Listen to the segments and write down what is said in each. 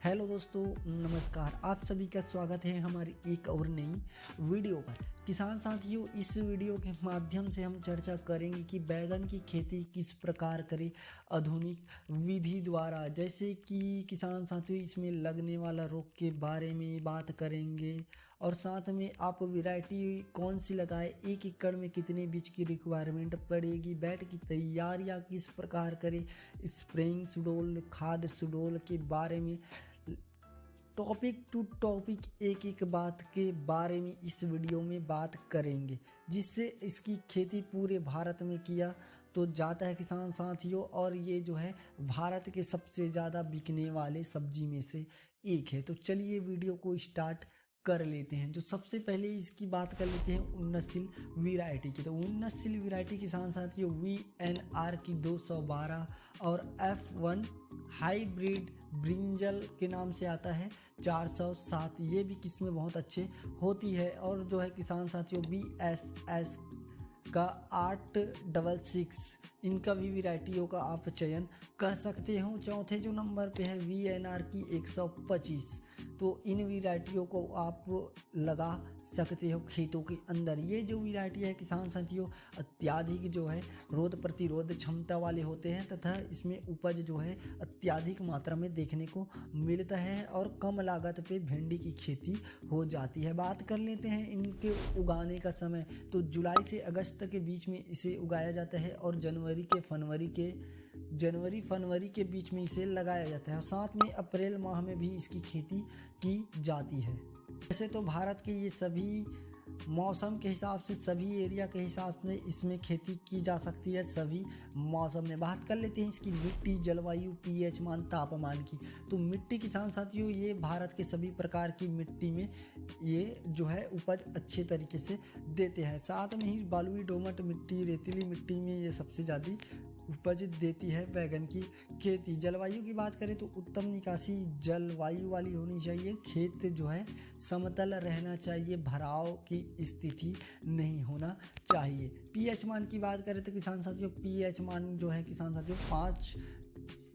Hello दोस्तों, नमस्कार। आप सभी का स्वागत है हमारी एक और नई वीडियो पर। किसान साथियों, इस वीडियो के माध्यम से हम चर्चा करेंगे कि बैगन की खेती किस प्रकार करें आधुनिक विधि द्वारा। जैसे कि किसान साथियों, इसमें लगने वाला रोग के बारे में बात करेंगे और साथ में आप वैरायटी कौन सी लगाए, 1 एकड़ में कितने बीज की रिक्वायरमेंट पड़ेगी, बैट की तैयारियाँ किस प्रकार करें, स्प्रेइंग शेड्यूल, खाद शेड्यूल के बारे में टॉपिक टू टॉपिक एक एक बात के बारे में इस वीडियो में बात करेंगे, जिससे इसकी खेती पूरे भारत में किया तो जाता है किसान साथियों। और ये जो है भारत के सबसे ज़्यादा बिकने वाले सब्जी में से एक है। तो चलिए वीडियो को स्टार्ट कर लेते हैं। जो सबसे पहले इसकी बात कर लेते हैं उन्नतशील वैरायटी की। तो उन्नतशील वैरायटी किसान साथियों VNR की 212 और F1 हाइब्रिड ब्रिंजल के नाम से आता है 407, ये भी किस्में बहुत अच्छे होती है। और जो है किसान साथियों BSS का 866, इनका भी वैरायटियों का आप चयन कर सकते हो। चौथे जो नंबर पे है VNR की 125, तो इन वैरायटियों को आप लगा सकते हो खेतों के अंदर। ये जो वैरायटी है किसान साथियों अत्याधिक जो है रोग प्रतिरोध क्षमता वाले होते हैं तथा इसमें उपज जो है अत्याधिक मात्रा में देखने को मिलता है और कम लागत पे भिंडी की खेती हो जाती है। बात कर लेते हैं इनके उगाने का समय। तो जुलाई से अगस्त के बीच में इसे उगाया जाता है और जनवरी फरवरी के बीच में इसे लगाया जाता है और साथ में अप्रैल माह में भी इसकी खेती की जाती है। वैसे तो भारत के ये सभी मौसम के हिसाब से, सभी एरिया के हिसाब से इसमें खेती की जा सकती है सभी मौसम में। बात कर लेते हैं इसकी मिट्टी, जलवायु, pH मान, तापमान की। तो मिट्टी किसान साथियों ये भारत के सभी प्रकार की मिट्टी में ये जो है उपज अच्छे तरीके से देते हैं। साथ में ही बालुई, दोमट मिट्टी, रेतीली मिट्टी में ये सबसे ज़्यादा उपज देती है बैगन की खेती। जलवायु की बात करें तो उत्तम निकासी जलवायु वाली होनी चाहिए। खेत जो है समतल रहना चाहिए, भराव की स्थिति नहीं होना चाहिए। pH मान की बात करें तो किसान साथियों pH मान जो है किसान साथियों 5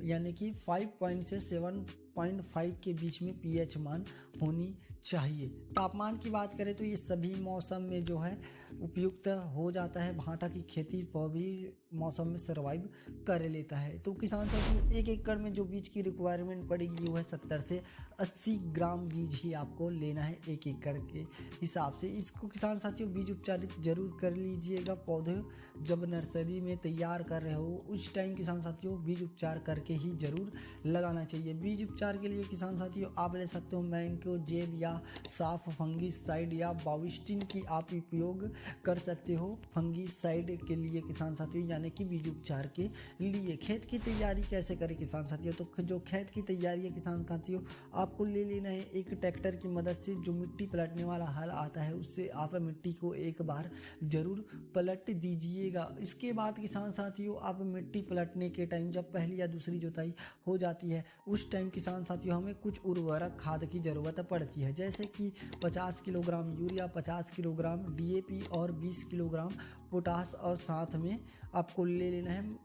यानी कि 5 से 7.5 के बीच में pH मान होनी चाहिए। तापमान की बात करें तो ये सभी मौसम में जो है उपयुक्त हो जाता है। भांटा की खेती पर भी मौसम में सर्वाइव कर लेता है। तो किसान साथियों 1 एकड़ में जो बीज की रिक्वायरमेंट पड़ेगी वो है 70 से 80 ग्राम बीज ही आपको लेना है 1 एकड़ के हिसाब से। इसको किसान साथियों बीज उपचारित जरूर कर लीजिएगा। पौधे जब नर्सरी में तैयार कर रहे हो उस टाइम किसान साथियों बीज उपचार करके ही जरूर लगाना चाहिए। बीज उपचार के लिए किसान साथियों आप ले सकते हो मैंको जेब या साफ फंगीसाइड या बाविस्टिन की आप उपयोग कर सकते हो फंगीसाइड के लिए किसान साथियों, यानी कि बीज उपचार के लिए। खेत की तैयारी कैसे करें किसान साथियों? तो जो खेत की तैयारी है किसान साथियों आपको ले लेना है एक ट्रैक्टर की मदद से। जो मिट्टी पलटने वाला हल आता है उससे आप मिट्टी को एक बार जरूर पलट दीजिएगा। इसके बाद किसान साथियों आप मिट्टी पलटने के टाइम जब पहली या दूसरी जुताई हो जाती है उस टाइम किसान साथियों हमें कुछ उर्वरक खाद की ज़रूरत पड़ती है, जैसे कि 50 किलोग्राम यूरिया, 50 किलोग्राम DAP और 20 किलोग्राम पोटास। और साथ में आपको ले लेना है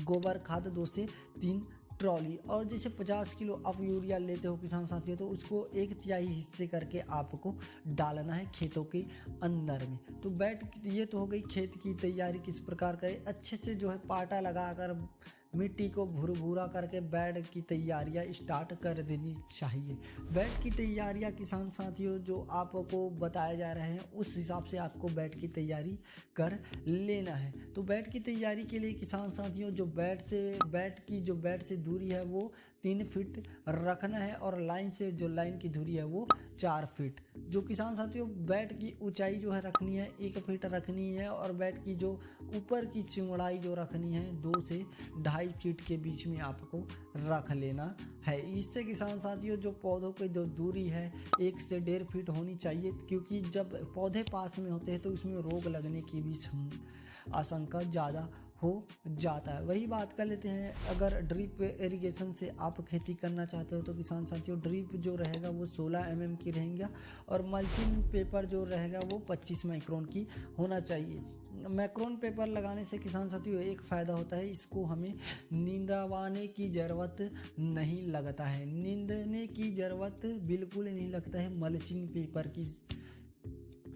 गोबर खाद 2 से 3 ट्रॉली। और जैसे 50 किलो आप यूरिया लेते हो किसान साथियों तो उसको 1/3 हिस्से करके आपको डालना है खेतों के अंदर में। तो ये तो हो गई खेत की तैयारी किस प्रकार करें। अच्छे से जो है पाटा लगाकर मिट्टी को भुरभुरा करके बेड की तैयारियां स्टार्ट कर देनी चाहिए। बेड की तैयारियां किसान साथियों जो आपको बताया जा रहे हैं उस हिसाब से आपको बेड की तैयारी कर लेना है। तो बेड की तैयारी के लिए किसान साथियों जो बेड से दूरी है वो 3 फीट रखना है और लाइन की दूरी है वो 4 फीट। जो किसान साथियों बेड की ऊंचाई जो है रखनी है 1 फीट रखनी है और बेड की जो ऊपर की चौड़ाई जो रखनी है 2 से 2.5 फीट के बीच में आपको रख लेना है। इससे किसान साथियों जो पौधों की जो दूरी है 1 से 1.5 फीट होनी चाहिए, क्योंकि जब पौधे पास में होते हैं तो उसमें रोग लगने की भी आशंका ज़्यादा हो जाता है। वही बात कर लेते हैं, अगर ड्रिप इरिगेशन से आप खेती करना चाहते हो तो किसान साथियों ड्रिप जो रहेगा वो 16 mm की रहेंगे और मल्चिंग पेपर जो रहेगा वो 25 माइक्रोन की होना चाहिए। मैक्रोन पेपर लगाने से किसान साथियों एक फ़ायदा होता है, इसको हमें नींदवाने की ज़रूरत नहीं लगता है, नींदने की ज़रूरत बिल्कुल नहीं लगता है मल्चिंग पेपर की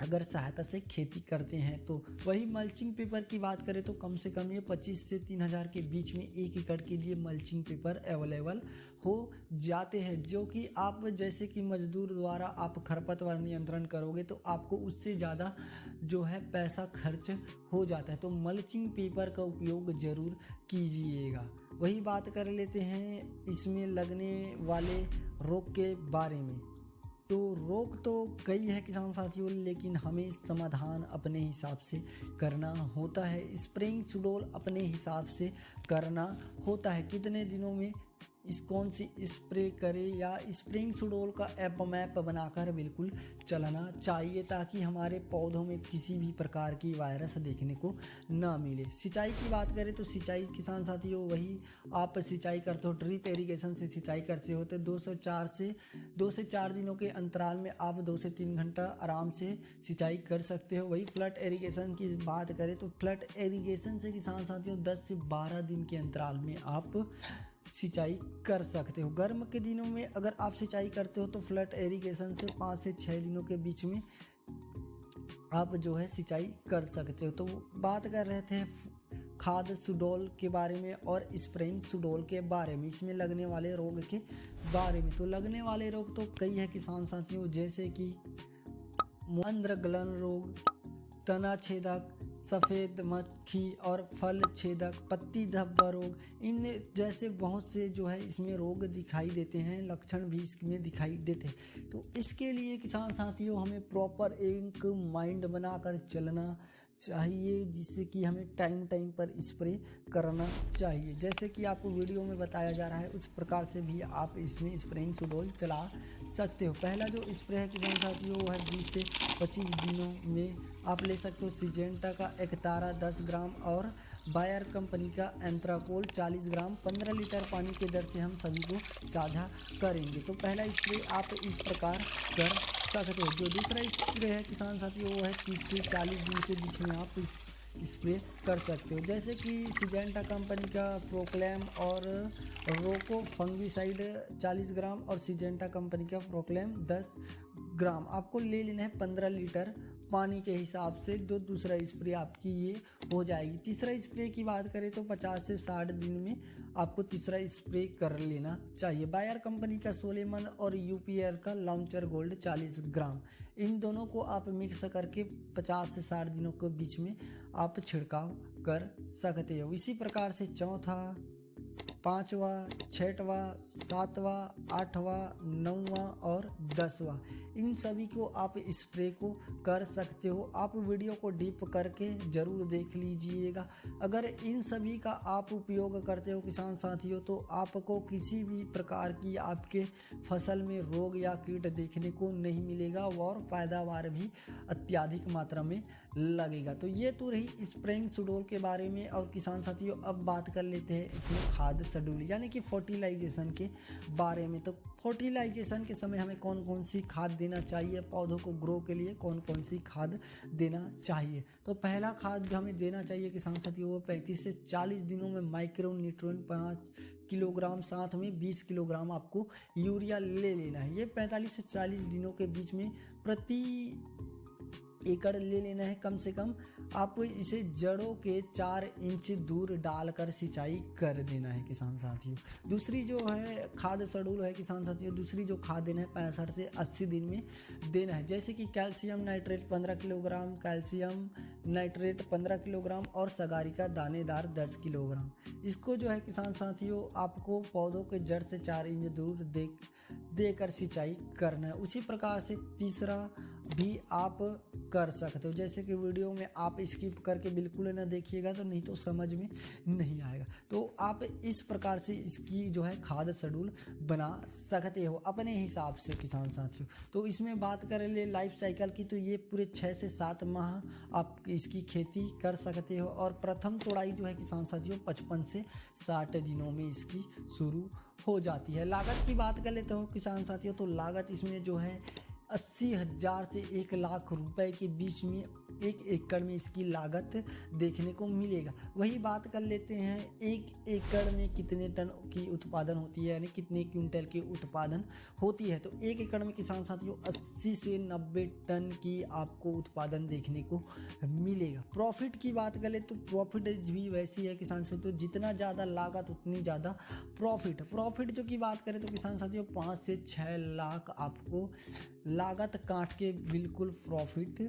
अगर सहायता से खेती करते हैं तो। वही मल्चिंग पेपर की बात करें तो कम से कम ये 25 से 3000 के बीच में 1 एकड़ के लिए मल्चिंग पेपर अवेलेबल हो जाते हैं, जो कि आप जैसे कि मजदूर द्वारा आप खरपतवार नियंत्रण करोगे तो आपको उससे ज़्यादा जो है पैसा खर्च हो जाता है। तो मल्चिंग पेपर का उपयोग ज़रूर कीजिएगा। वही बात कर लेते हैं इसमें लगने वाले रोग के बारे में। तो रोग तो कई है किसान साथियों, लेकिन हमें समाधान अपने हिसाब से करना होता है। स्प्रेइंग सुडोल अपने हिसाब से करना होता है, कितने दिनों में कौन सी स्प्रे करें, या स्प्रेइंग सुडोल का ऐप मैप बनाकर बिल्कुल चलाना चाहिए ताकि हमारे पौधों में किसी भी प्रकार की वायरस देखने को ना मिले। सिंचाई की बात करें तो सिंचाई किसान साथियों वही आप सिंचाई करते हो, ड्रिप इरिगेशन से सिंचाई करते हो तो 2 से 4 दिनों के अंतराल में आप 2 से 3 घंटा आराम से सिंचाई कर सकते हो। वही फ्लड इरिगेशन की बात करें तो फ्लड इरिगेशन से किसान साथियों 10 से 12 दिन के अंतराल में आप सिंचाई कर सकते हो। गर्म के दिनों में अगर आप सिंचाई करते हो तो फ्लड इरिगेशन से 5 से 6 दिनों के बीच में आप जो है सिंचाई कर सकते हो। तो बात कर रहे थे खाद सुडोल के बारे में और स्प्रेइंग सुडोल के बारे में, इसमें लगने वाले रोग के बारे में। तो लगने वाले रोग तो कई है किसान साथियों, जैसे कि मंद्रगलन रोग, तना छेदक, सफ़ेद मक्खी और फल छेदक, पत्ती धब्बा रोग, इन जैसे बहुत से जो है इसमें रोग दिखाई देते हैं, लक्षण भी इसमें दिखाई देते हैं। तो इसके लिए किसान साथियों हमें प्रॉपर एक माइंड बनाकर चलना चाहिए, जिससे कि हमें टाइम टाइम पर स्प्रे करना चाहिए। जैसे कि आपको वीडियो में बताया जा रहा है उस प्रकार से भी आप इसमें स्प्रेइंग सुडोल चला सकते हो। पहला जो स्प्रे है किसान साथियों वो है 20 से 25 दिनों में आप ले सकते हो सिजेंटा का एकतारा 10 ग्राम और बायर कंपनी का एंथ्राकोल 40 ग्राम 15 लीटर पानी के दर से हम सभी को साझा करेंगे। तो पहला स्प्रे आप इस प्रकार कर सकते हो। जो दूसरा स्प्रे है किसान साथियों वो है 30 से 40 दिन के बीच में आप इस स्प्रे कर सकते हो, जैसे कि सिजेंटा कंपनी का प्रोक्लेम और रोको फंगीसाइड 40 ग्राम और सिजेंटा कंपनी का प्रोक्लेम 10 ग्राम आपको ले लेना है 15 लीटर पानी के हिसाब से। जो दूसरा स्प्रे आपकी ये हो जाएगी। तीसरा स्प्रे की बात करें तो 50 से 60 दिन में आपको तीसरा स्प्रे कर लेना चाहिए। बायर कंपनी का सोलेमन और यूपीआर का लॉन्चर गोल्ड 40 ग्राम, इन दोनों को आप मिक्स करके 50 से 60 दिनों के बीच में आप छिड़काव कर सकते हो। इसी प्रकार से चौथा, 5वां, 6वां, 7वां, 8वां, 9वां और 10वां, इन सभी को आप स्प्रे को कर सकते हो। आप वीडियो को डीप करके ज़रूर देख लीजिएगा। अगर इन सभी का आप उपयोग करते हो किसान साथियों तो आपको किसी भी प्रकार की आपके फसल में रोग या कीट देखने को नहीं मिलेगा और पैदावार भी अत्यधिक मात्रा में लगेगा। तो ये तो रही स्प्रेइंग सुडोल के बारे में। और किसान साथियों अब बात कर लेते हैं इसमें खाद शेड्यूल यानी कि फर्टिलाइजेशन के बारे में। तो फर्टिलाइजेशन के समय हमें कौन कौन सी खाद देना चाहिए, पौधों को ग्रो के लिए कौन कौन सी खाद देना चाहिए। तो पहला खाद जो हमें देना चाहिए किसान साथियों वो 35 से 40 दिनों में माइक्रो न्यूट्रिएंट 5 किलोग्राम, साथ में 20 किलोग्राम आपको यूरिया ले लेना है। ये 45 से 40 दिनों के बीच में प्रति एकड़ ले लेना है। कम से कम आप इसे जड़ों के 4 इंच दूर डालकर सिंचाई कर देना है किसान साथियों। दूसरी जो है खाद शेड्यूल है किसान साथियों, दूसरी जो खाद देना है 65 से 80 दिन में देना है, जैसे कि calcium nitrate 15 kilogram, calcium nitrate 15 kilogram और सगारी का दानेदार 10 किलोग्राम। इसको जो है किसान साथियों आपको पौधों के जड़ से 4 इंच दूर देकर सिंचाई करना है। उसी प्रकार से तीसरा भी आप कर सकते हो। जैसे कि वीडियो में आप स्किप करके बिल्कुल ना देखिएगा तो नहीं तो समझ में नहीं आएगा। तो आप इस प्रकार से इसकी जो है खाद शेड्यूल बना सकते हो अपने हिसाब से किसान साथियों। तो इसमें बात करें ले लाइफ साइकिल की, तो ये पूरे 6 से 7 माह आप इसकी खेती कर सकते हो। और प्रथम तोड़ाई जो है किसान साथियों 55 से 60 दिनों में इसकी शुरू हो जाती है। लागत की बात कर लेते हो किसान साथियों, तो लागत इसमें जो है 80,000 से 1 लाख रुपए के बीच में 1 एकड़ में इसकी लागत देखने को मिलेगा। वही बात कर लेते हैं 1 एकड़ में कितने टन की उत्पादन होती है, यानी कितने क्विंटल की उत्पादन होती है। तो 1 एकड़ में किसान साथियों 80 से 90 टन की आपको उत्पादन देखने को मिलेगा। प्रॉफिट की बात करें तो प्रॉफिट भी वैसी है किसान साथियों, तो जितना ज़्यादा लागत उतनी ज़्यादा प्रॉफिट जो की बात करें तो किसान साथियों 5 से 6 लाख आपको लागत काट के बिल्कुल प्रॉफिट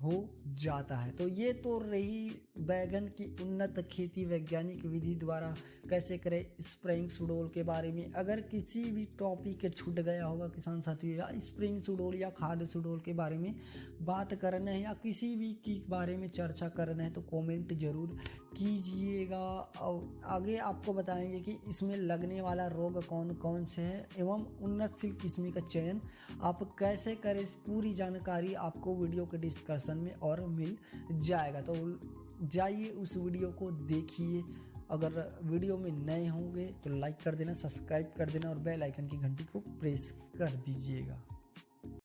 हो जाता है। तो ये तो रही बैगन की उन्नत खेती वैज्ञानिक विधि द्वारा कैसे करें स्प्रेइंग सुडोल के बारे में। अगर किसी भी टॉपिक छूट गया होगा किसान साथियों, या स्प्रेइंग सुडोल या खाद सुडोल के बारे में बात करना है या किसी भी के बारे में चर्चा करना है तो कमेंट जरूर कीजिएगा। और आगे आपको बताएंगे कि इसमें लगने वाला रोग कौन कौन से हैं एवं उन्नतशील किस्म का चयन आप कैसे करें। इस पूरी जानकारी आपको वीडियो के डिस्कशन में और मिल जाएगा। तो जाइए उस वीडियो को देखिए। अगर वीडियो में नए होंगे तो लाइक कर देना, सब्सक्राइब कर देना और बेल आइकन की घंटी को प्रेस कर दीजिएगा।